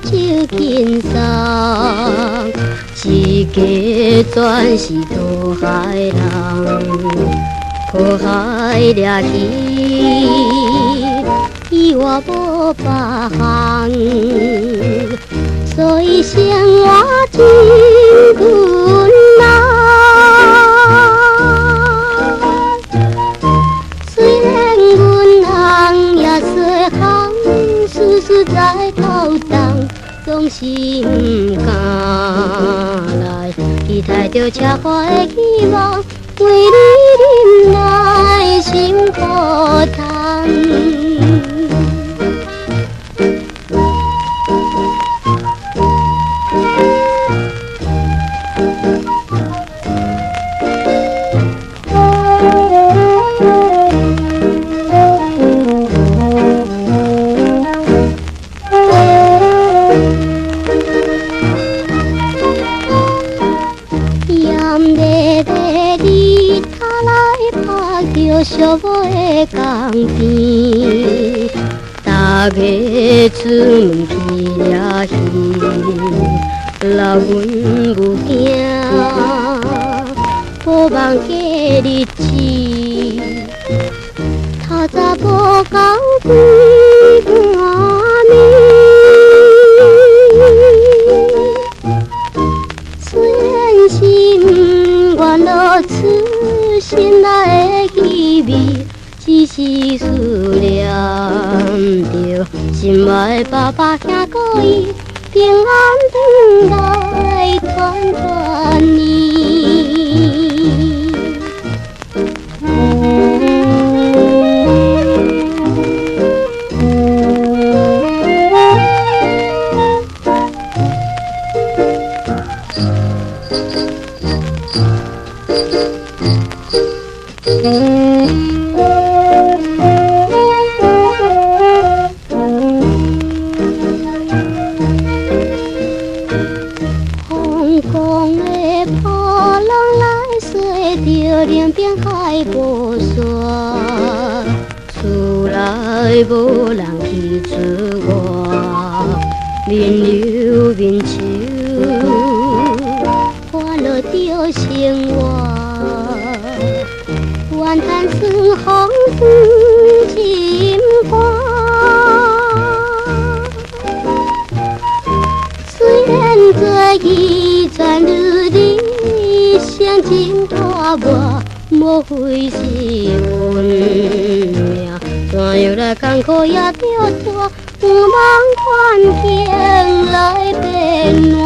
手轻松，一家全是渡海人，靠海掠鱼，以外无别项，所以生活真困难。虽然阮翁也细汉，实在头重，总是不敢来期待着车花的希望，为你忍耐心苦叹。寂寞的江边，大家出门去掠鱼，老阮有惊，无望过日子，透早无够几半暝。虽然是不愿落出心内的气味，只是思念着心爱的爸爸兄哥伊，平安回来团团圆。风光的波浪来洗着连边海无沙，厝内无人去出外，面流面愁，欢乐着生活。怨叹霜风心肝，虽然做一转日里声情大漠，莫非是运命？怎样来艰苦也着带，有梦环境来变暖。